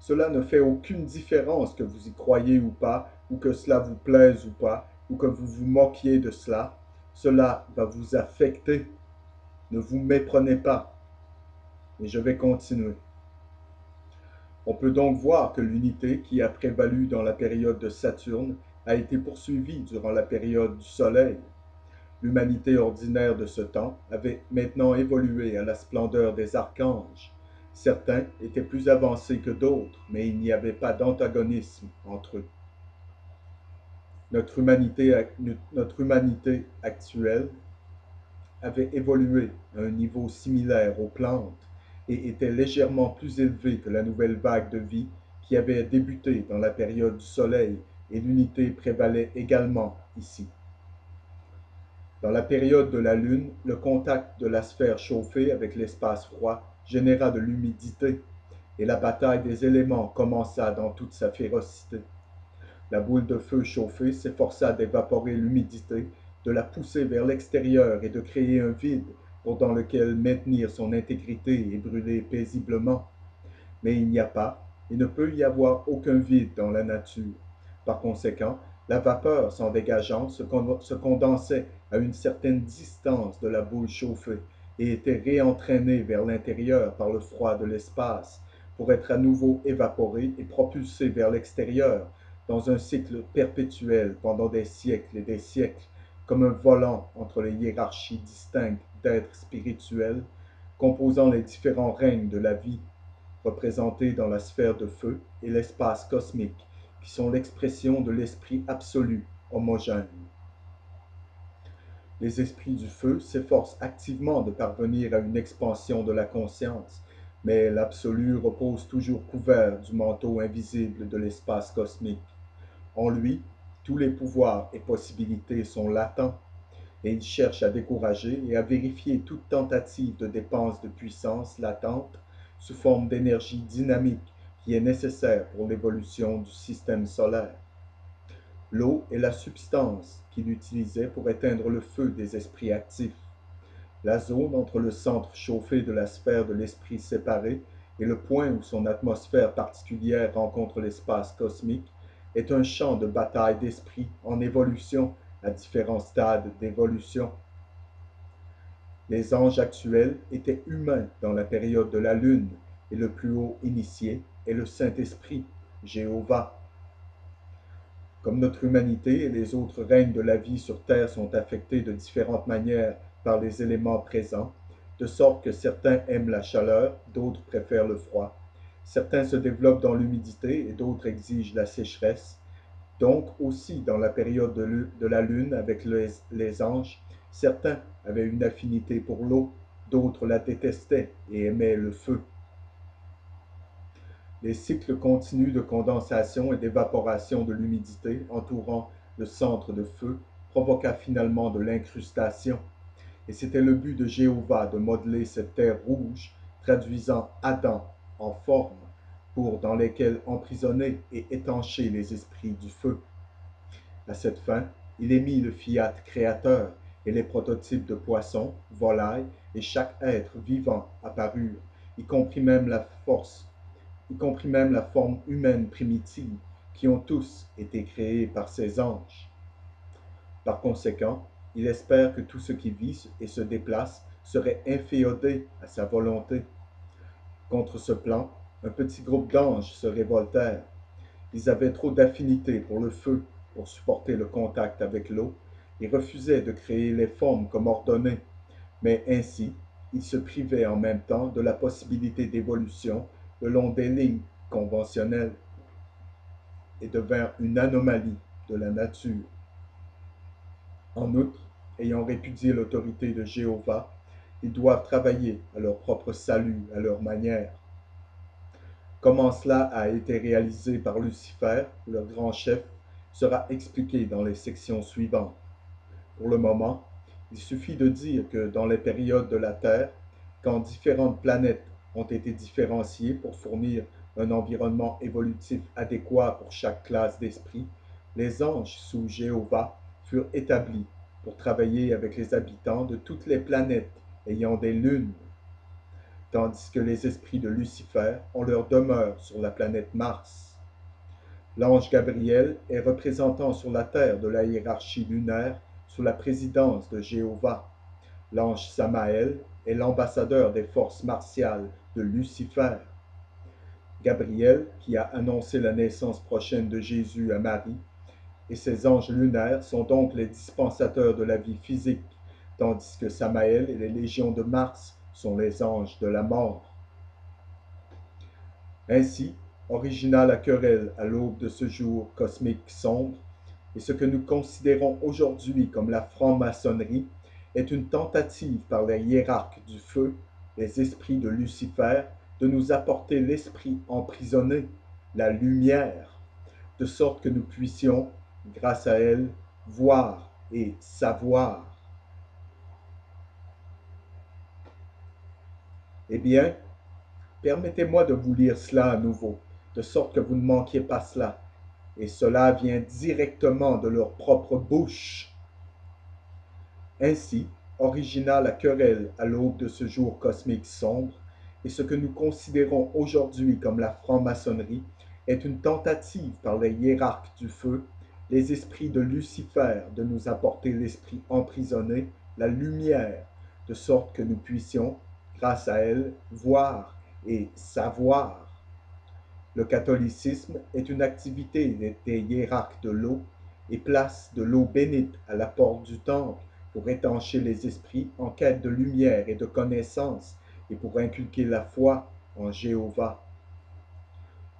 Cela ne fait aucune différence que vous y croyiez ou pas, ou que cela vous plaise ou pas, ou que vous vous moquiez de cela. Cela va vous affecter. Ne vous méprenez pas. Et je vais continuer. On peut donc voir que l'unité qui a prévalu dans la période de Saturne a été poursuivie durant la période du Soleil. L'humanité ordinaire de ce temps avait maintenant évolué à la splendeur des archanges. Certains étaient plus avancés que d'autres, mais il n'y avait pas d'antagonisme entre eux. Notre humanité actuelle avait évolué à un niveau similaire aux plantes et était légèrement plus élevée que la nouvelle vague de vie qui avait débuté dans la période du Soleil, et l'unité prévalait également ici. Dans la période de la Lune, le contact de la sphère chauffée avec l'espace froid généra de l'humidité, et la bataille des éléments commença dans toute sa férocité. La boule de feu chauffée s'efforça d'évaporer l'humidité, de la pousser vers l'extérieur et de créer un vide pour dans lequel maintenir son intégrité et brûler paisiblement. Mais il n'y a pas, et ne peut y avoir aucun vide dans la nature. Par conséquent, la vapeur s'en dégageant se condensait à une certaine distance de la boule chauffée et était réentraînée vers l'intérieur par le froid de l'espace, pour être à nouveau évaporée et propulsée vers l'extérieur dans un cycle perpétuel pendant des siècles et des siècles, comme un volant entre les hiérarchies distinctes d'êtres spirituels composant les différents règnes de la vie, représentés dans la sphère de feu et l'espace cosmique, qui sont l'expression de l'esprit absolu, homogène. Les esprits du feu s'efforcent activement de parvenir à une expansion de la conscience, mais l'absolu repose toujours couvert du manteau invisible de l'espace cosmique. En lui, tous les pouvoirs et possibilités sont latents, et il cherche à décourager et à vérifier toute tentative de dépense de puissance latente sous forme d'énergie dynamique qui est nécessaire pour l'évolution du système solaire. L'eau est la substance qu'il utilisait pour éteindre le feu des esprits actifs. La zone entre le centre chauffé de la sphère de l'esprit séparé et le point où son atmosphère particulière rencontre l'espace cosmique est un champ de bataille d'esprit en évolution à différents stades d'évolution. Les anges actuels étaient humains dans la période de la Lune, et le plus haut initié est le Saint-Esprit, Jéhovah. Comme notre humanité et les autres règnes de la vie sur Terre sont affectés de différentes manières par les éléments présents, de sorte que certains aiment la chaleur, d'autres préfèrent le froid. Certains se développent dans l'humidité et d'autres exigent la sécheresse. Donc aussi dans la période de la Lune avec les anges, certains avaient une affinité pour l'eau, d'autres la détestaient et aimaient le feu. Les cycles continus de condensation et d'évaporation de l'humidité entourant le centre de feu provoqua finalement de l'incrustation, et c'était le but de Jéhovah de modeler cette terre rouge, traduisant Adam en forme, pour dans lesquelles emprisonner et étancher les esprits du feu. À cette fin, il émit le fiat créateur, et les prototypes de poissons, volailles et chaque être vivant apparurent, y compris même la force, y compris même la forme humaine primitive, qui ont tous été créés par ces anges. Par conséquent, il espère que tout ce qui vit et se déplace serait inféodé à sa volonté. Contre ce plan, un petit groupe d'anges se révoltèrent. Ils avaient trop d'affinité pour le feu pour supporter le contact avec l'eau et refusaient de créer les formes comme ordonnées, mais ainsi ils se privaient en même temps de la possibilité d'évolution le long des lignes conventionnelles et devinrent une anomalie de la nature. En outre, ayant répudié l'autorité de Jéhovah, ils doivent travailler à leur propre salut à leur manière. Comment cela a été réalisé par Lucifer, leur grand chef, sera expliqué dans les sections suivantes. Pour le moment, il suffit de dire que dans les périodes de la Terre, quand différentes planètes ont été différenciées pour fournir un environnement évolutif adéquat pour chaque classe d'esprit, les anges sous Jéhovah furent établis pour travailler avec les habitants de toutes les planètes ayant des lunes, tandis que les esprits de Lucifer ont leur demeure sur la planète Mars. L'ange Gabriel est représentant sur la Terre de la hiérarchie lunaire sous la présidence de Jéhovah. L'ange Samaël est l'ambassadeur des forces martiales de Lucifer. Gabriel, qui a annoncé la naissance prochaine de Jésus à Marie, et ses anges lunaires sont donc les dispensateurs de la vie physique, tandis que Samaël et les légions de Mars sont les anges de la mort. Ainsi, originale la querelle à l'aube de ce jour cosmique sombre, et ce que nous considérons aujourd'hui comme la franc-maçonnerie est une tentative par les hiérarques du feu, les esprits de Lucifer, de nous apporter l'esprit emprisonné, la lumière, de sorte que nous puissions, grâce à elle, voir et savoir. Eh bien, permettez-moi de vous lire cela à nouveau, de sorte que vous ne manquiez pas cela, et cela vient directement de leur propre bouche. Ainsi, origina la querelle à l'aube de ce jour cosmique sombre, et ce que nous considérons aujourd'hui comme la franc-maçonnerie est une tentative par les hiérarques du feu, les esprits de Lucifer, de nous apporter l'esprit emprisonné, la lumière, de sorte que nous puissions, grâce à elle, voir et savoir. Le catholicisme est une activité des hiérarques de l'eau et place de l'eau bénite à la porte du temple pour étancher les esprits en quête de lumière et de connaissance et pour inculquer la foi en Jéhovah.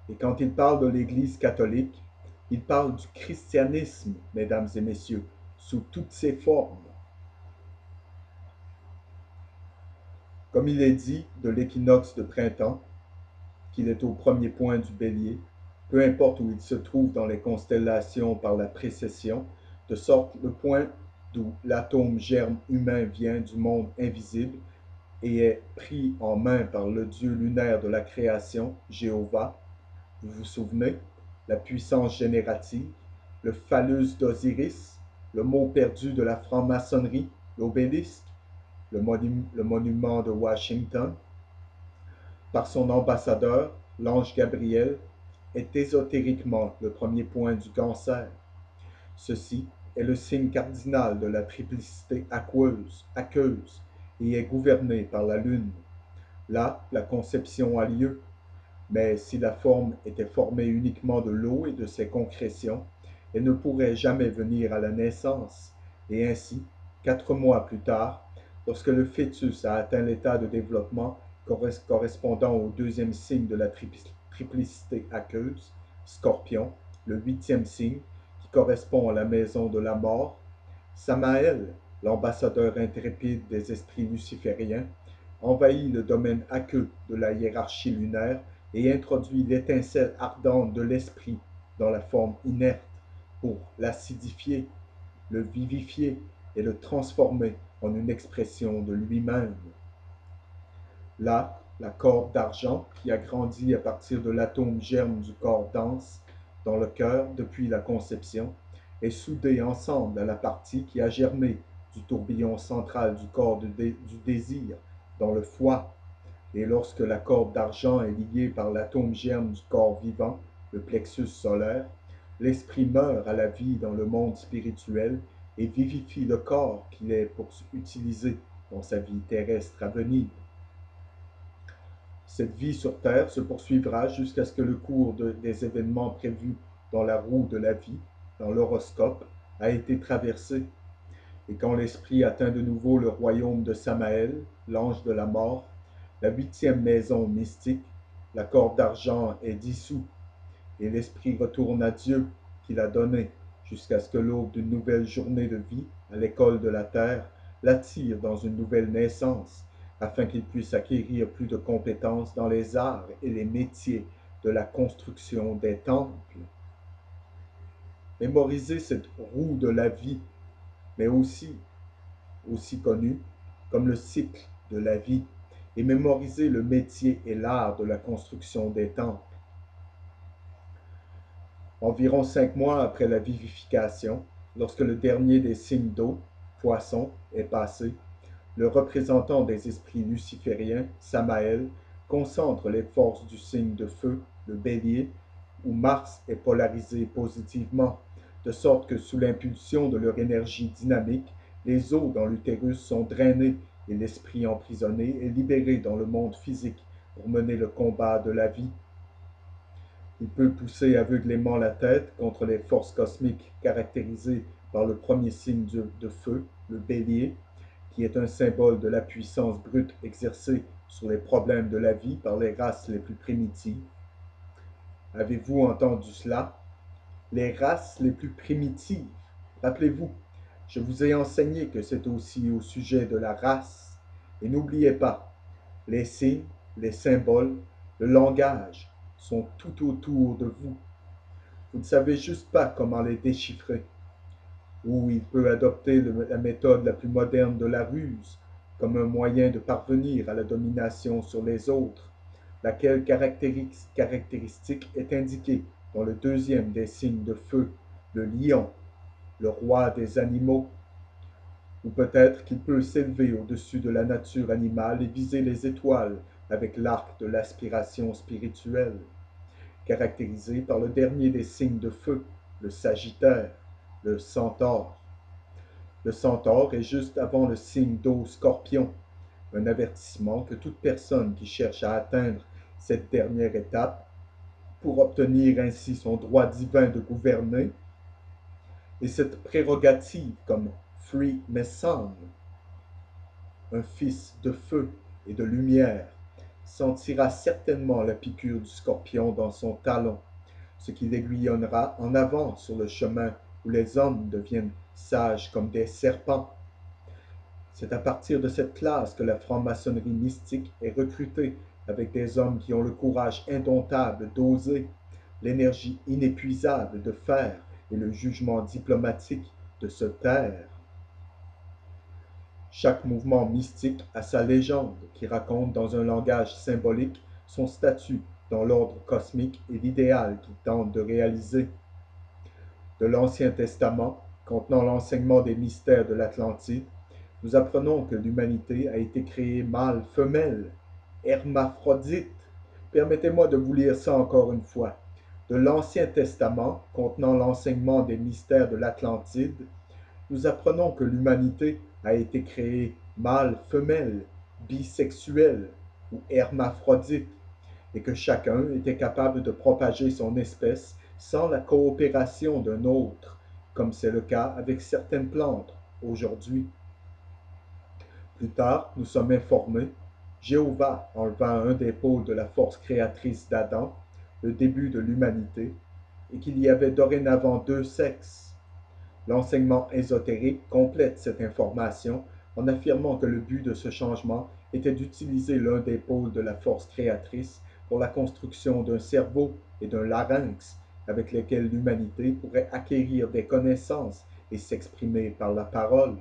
Et quand il parle de l'Église catholique, il parle du christianisme, mesdames et messieurs, sous toutes ses formes. Comme il est dit de l'équinoxe de printemps, qu'il est au premier point du bélier, peu importe où il se trouve dans les constellations par la précession, de sorte le point d'où l'atome germe humain vient du monde invisible et est pris en main par le dieu lunaire de la création, Jéhovah. Vous vous souvenez? La puissance générative, le phallus d'Osiris, le mot perdu de la franc-maçonnerie, l'obélisque, le monument de Washington. Par son ambassadeur, l'ange Gabriel, est ésotériquement le premier point du cancer. Ceci est le signe cardinal de la triplicité aqueuse et est gouverné par la lune. Là, la conception a lieu, mais si la forme était formée uniquement de l'eau et de ses concrétions, elle ne pourrait jamais venir à la naissance, et ainsi, 4 mois plus tard, lorsque le fœtus a atteint l'état de développement correspondant au deuxième signe de la triplicité aqueuse, Scorpion, le 8e signe, qui correspond à la maison de la mort, Samaël, l'ambassadeur intrépide des esprits lucifériens, envahit le domaine aqueux de la hiérarchie lunaire et introduit l'étincelle ardente de l'esprit dans la forme inerte pour l'acidifier, le vivifier et le transformer en une expression de lui-même. Là, la corde d'argent, qui a grandi à partir de l'atome germe du corps dense dans le cœur depuis la conception, est soudée ensemble à la partie qui a germé du tourbillon central du corps du désir dans le foie. Et lorsque la corde d'argent est liée par l'atome germe du corps vivant, le plexus solaire, l'esprit meurt à la vie dans le monde spirituel et vivifie le corps qu'il est pour utiliser dans sa vie terrestre à venir. Cette vie sur Terre se poursuivra jusqu'à ce que le cours des événements prévus dans la roue de la vie, dans l'horoscope, a été traversé. Et quand l'esprit atteint de nouveau le royaume de Samaël, l'ange de la mort, la 8e maison mystique, la corde d'argent est dissoute, et l'esprit retourne à Dieu qui l'a donné, jusqu'à ce que l'aube d'une nouvelle journée de vie à l'école de la terre l'attire dans une nouvelle naissance, afin qu'il puisse acquérir plus de compétences dans les arts et les métiers de la construction des temples. Mémorisez cette roue de la vie, mais aussi connue comme le cycle de la vie, et mémoriser le métier et l'art de la construction des temples. Environ 5 mois après la vivification, lorsque le dernier des signes d'eau, Poisson, est passé, le représentant des esprits lucifériens, Samaël, concentre les forces du signe de feu, le bélier, où Mars est polarisé positivement, de sorte que sous l'impulsion de leur énergie dynamique, les os dans l'utérus sont drainés et l'esprit emprisonné est libéré dans le monde physique pour mener le combat de la vie. Il peut pousser aveuglément la tête contre les forces cosmiques caractérisées par le premier signe de feu, le bélier, qui est un symbole de la puissance brute exercée sur les problèmes de la vie par les races les plus primitives. Avez-vous entendu cela? Les races les plus primitives. Rappelez-vous, je vous ai enseigné que c'est aussi au sujet de la race. Et n'oubliez pas, les signes, les symboles, le langage sont tout autour de vous. Vous ne savez juste pas comment les déchiffrer. Ou il peut adopter la méthode la plus moderne de la ruse, comme un moyen de parvenir à la domination sur les autres, laquelle caractéristique est indiquée dans le deuxième des signes de feu, le lion, le roi des animaux. Ou peut-être qu'il peut s'élever au-dessus de la nature animale et viser les étoiles avec l'arc de l'aspiration spirituelle, caractérisé par le dernier des signes de feu, le Sagittaire, le centaure. Le centaure est juste avant le signe d'eau Scorpion, un avertissement que toute personne qui cherche à atteindre cette dernière étape pour obtenir ainsi son droit divin de gouverner et cette prérogative comme Free Meson, un fils de feu et de lumière, sentira certainement la piqûre du scorpion dans son talon, ce qui l'aiguillonnera en avant sur le chemin où les hommes deviennent sages comme des serpents. C'est à partir de cette classe que la franc-maçonnerie mystique est recrutée avec des hommes qui ont le courage indomptable d'oser, l'énergie inépuisable de faire et le jugement diplomatique de se taire. Chaque mouvement mystique a sa légende qui raconte dans un langage symbolique son statut dans l'ordre cosmique et l'idéal qu'il tente de réaliser. De l'Ancien Testament, contenant l'enseignement des mystères de l'Atlantide, nous apprenons que l'humanité a été créée mâle-femelle, hermaphrodite. Permettez-moi de vous lire ça encore une fois. De l'Ancien Testament, contenant l'enseignement des mystères de l'Atlantide, nous apprenons que l'humanité a été créée mâle-femelle, bisexuelle ou hermaphrodite, et que chacun était capable de propager son espèce sans la coopération d'un autre, comme c'est le cas avec certaines plantes aujourd'hui. Plus tard, nous sommes informés, Jéhovah enleva un des pôles de la force créatrice d'Adam, le début de l'humanité, et qu'il y avait dorénavant deux sexes. L'enseignement ésotérique complète cette information en affirmant que le but de ce changement était d'utiliser l'un des pôles de la force créatrice pour la construction d'un cerveau et d'un larynx avec lesquels l'humanité pourrait acquérir des connaissances et s'exprimer par la parole.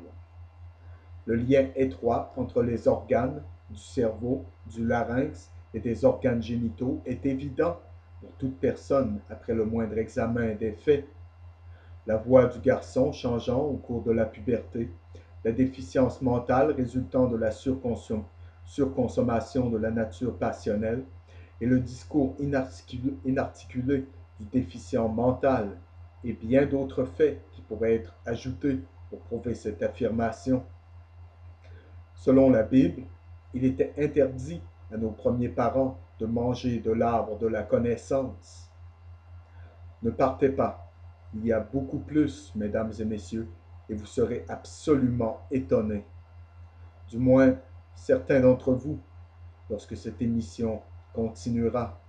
Le lien étroit entre les organes du cerveau, du larynx et des organes génitaux est évident pour toute personne après le moindre examen des faits. La voix du garçon changeant au cours de la puberté, la déficience mentale résultant de la surconsommation de la nature passionnelle et le discours inarticulé du déficient mental et bien d'autres faits qui pourraient être ajoutés pour prouver cette affirmation. Selon la Bible, il était interdit à nos premiers parents de manger de l'arbre de la connaissance. Ne partez pas, il y a beaucoup plus, mesdames et messieurs, et vous serez absolument étonnés. Du moins, certains d'entre vous, lorsque cette émission continuera.